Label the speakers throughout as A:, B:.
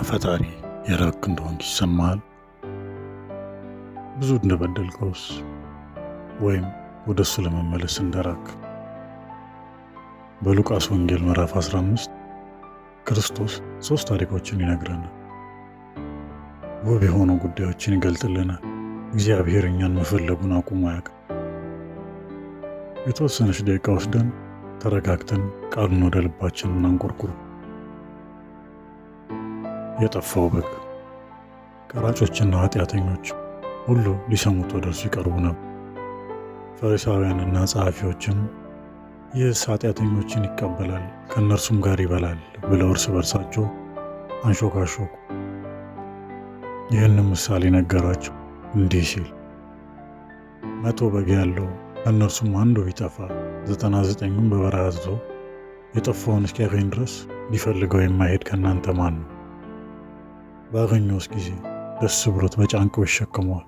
A: ከፈጣሪ የራቅ እንደሆንክ ይሰማሃል? ብዙ እንደበደልከውስ ወይም ወደ እሱ ለመመለስ እንደራቅ? በሉቃስ ወንጌል ምዕራፍ 15 ክርስቶስ 3 ታሪኮችን ይነግረናል። ውብ የሆኑ ጉዳዮችን ይገልጥልናል። እግዚአብሔር እኛን መፈለጉን አቁሞ አያውቅም። የተወሰነች ደቂቃ ወስደን ተረጋግተን ቃሉን ወደ ልባችን እናንቆርቁር። የጠፋው በግ። ቀራጮችና ኃጢአተኞች ሁሉ ሊሰሙት ወደ እርሱ ይቀርቡ ነበር። ፈሪሳውያንና ጸሐፊዎችም ይህስ ኃጢአተኞችን ይቀበላል ከእነርሱም ጋር ይበላል ብለው እርስ በርሳቸው አንሾካሾኩ። ይህንም ምሳሌ ነገራቸው እንዲህ ሲል 100 በግ ያለው ከእነርሱም አንዱ ቢጠፋ 99ኙን በበረሃ ትቶ የጠፋውን እስኪያገኝ ድረስ ሊፈልገው የማይሄድ ከእናንተ ማን ነው? ባገኘውስ ጊዜ ደስ ብሎት በጫንቃው ይሸከመዋል።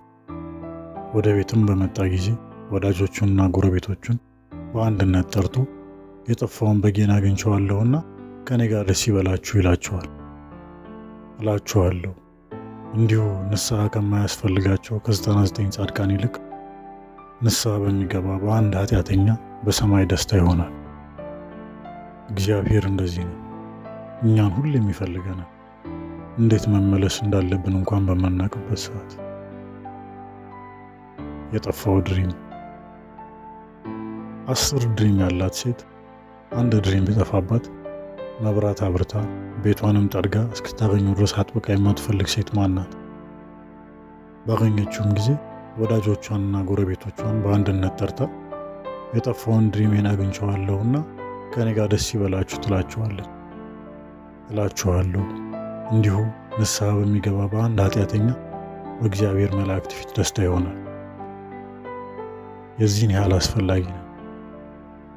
A: ወደ ቤትም በመጣ ጊዜ ወዳጆቹንና ጎረቤቶቹን በአንድነት ጠርቶ የጠፋውን በጌን አግኝቼዋለሁና ከኔ ጋር ደስ ይበላችሁ ይላቸዋል። እላችኋለሁ እንዲሁ ንስሐ ከማያስፈልጋቸው ከ99 ጻድቃን ይልቅ ንስሐ በሚገባ በአንድ ኃጢአተኛ በሰማይ ደስታ ይሆናል። እግዚአብሔር እንደዚህ ነው። እኛን ሁሌም ይፈልገናል። እንዴት መመለስ እንዳለብን እንኳን በማናውቅበት ሰዓት። የጠፋው ድሪም። 10 ድሪም ያላት ሴት አንድ ድሪም ቢጠፋባት መብራት አብርታ ቤቷንም ጠርጋ እስክታገኘው ድረስ አጥብቃ የማትፈልግ ሴት ማናት? ባገኘችውም ጊዜ ወዳጆቿንና ጎረቤቶቿን በአንድነት ጠርታ የጠፋውን ድሪሜን አግኝቼዋለሁና ከኔ ጋር ደስ ይበላችሁ ትላቸዋለች። እላችኋለሁ እንዲሁ ንስሐ በሚገባ በአንድ ኃጢአተኛ በእግዚአብሔር መላእክት ፊት ደስታ ይሆናል። የዚህን ያህል አስፈላጊ ነው።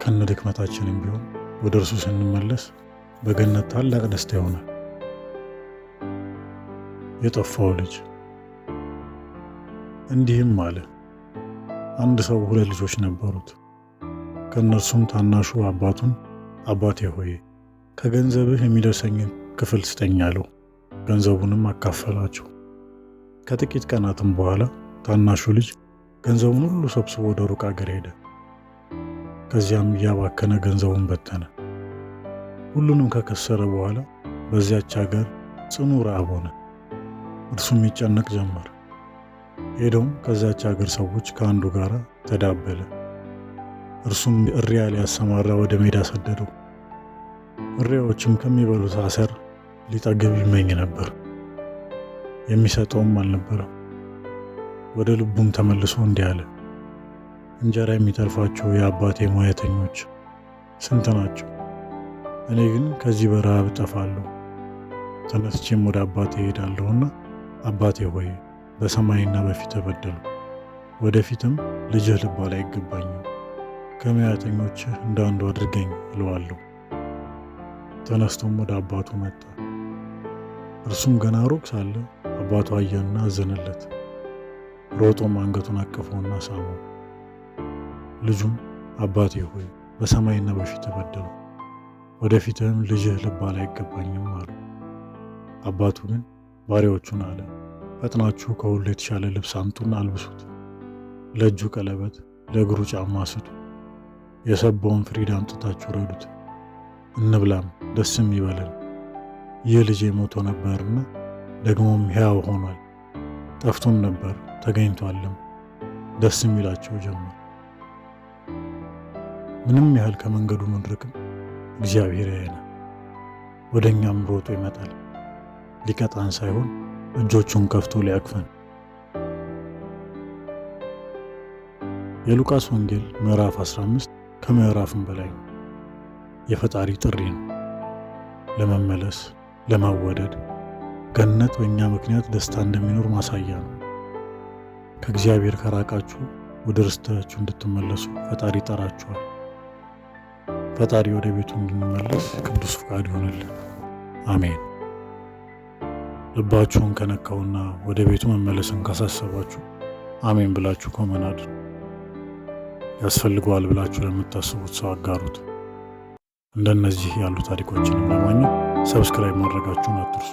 A: ከነ ድክመታችንም ቢሆን ወደ እርሱ ስንመለስ በገነት ታላቅ ደስታ ይሆናል። የጠፋው ልጅ። እንዲህም አለ። አንድ ሰው 2 ልጆች ነበሩት። ከእነርሱም ታናሹ አባቱን አባቴ ሆይ ከገንዘብህ የሚደርሰኝን ክፍል ስጠኝ አለው። ገንዘቡንም አካፈላቸው። ከጥቂት ቀናትም በኋላ ታናሹ ልጅ ገንዘቡን ሁሉ ሰብስቦ ወደ ሩቅ አገር ሄደ። ከዚያም እያባከነ ገንዘቡን በተነ። ሁሉንም ከከሰረ በኋላ በዚያች ሀገር ጽኑ ረሃብ ሆነ። እርሱም ይጨነቅ ጀመር። ሄዶም ከዚያች ሀገር ሰዎች ከአንዱ ጋር ተዳበለ። እርሱም እሪያ ሊያሰማራ ወደ ሜዳ ሰደደው። እሪያዎችም ከሚበሉት አሰር ሊጠግብ ይመኝ ነበር፣ የሚሰጠውም አልነበረም። ወደ ልቡም ተመልሶ እንዲህ አለ፣ እንጀራ የሚተርፋቸው የአባቴ ሙያተኞች ስንት ናቸው? እኔ ግን ከዚህ በረሃብ እጠፋለሁ። ተነስቼም ወደ አባቴ እሄዳለሁና አባቴ ሆይ በሰማይና በፊትህ በደልሁ፣ ወደፊትም ልጅህ ልባል አይገባኝም፣ ከሙያተኞችህ እንደ አንዱ አድርገኝ እለዋለሁ። ተነስቶም ወደ አባቱ መጣ። እርሱም ገና ሩቅ ሳለ አባቱ አየና አዘነለት። ሮጦም አንገቱን አቀፈውና ሳመው። ልጁም አባቴ ሆይ በሰማይና በፊትህ በደልሁ፣ ወደፊትህም ልጅህ ልባል አይገባኝም አሉ። አባቱ ግን ባሪያዎቹን አለ፣ ፈጥናችሁ ከሁሉ የተሻለ ልብስ አምጡና አልብሱት፣ ለእጁ ቀለበት፣ ለእግሩ ጫማ ስጡ፣ የሰባውን ፍሪዳ አምጥታችሁ ረዱት፣ እንብላም ደስም ይበለን። ይህ ልጄ ሞቶ ነበርና ደግሞም ሕያው ሆኗል፣ ጠፍቶም ነበር ተገኝቷልም፣ ደስም ይላቸው ጀመር። ምንም ያህል ከመንገዱ ምንርቅም እግዚአብሔር ያየናል፣ ወደ እኛም ሮጦ ይመጣል፣ ሊቀጣን ሳይሆን እጆቹን ከፍቶ ሊያቅፈን። የሉቃስ ወንጌል ምዕራፍ 15 ከምዕራፍም በላይ ነው። የፈጣሪ ጥሪ ነው። ለመመለስ፣ ለመወደድ፣ ገነት በእኛ ምክንያት ደስታ እንደሚኖር ማሳያ ነው። ከእግዚአብሔር ከራቃችሁ ወደ ርስታችሁ እንድትመለሱ ፈጣሪ ይጠራችኋል። ፈጣሪ ወደ ቤቱ እንድንመለስ ቅዱስ ፍቃድ ይሆንልን። አሜን። ልባችሁን ከነካውና ወደ ቤቱ መመለስን ካሳሰባችሁ አሜን ብላችሁ ኮመን አድርጉ። ያስፈልገዋል ብላችሁ ለምታስቡት ሰው አጋሩት። እንደነዚህ ያሉ ታሪኮችን ለማግኘት ሰብስክራይብ ማድረጋችሁን አትርሱ።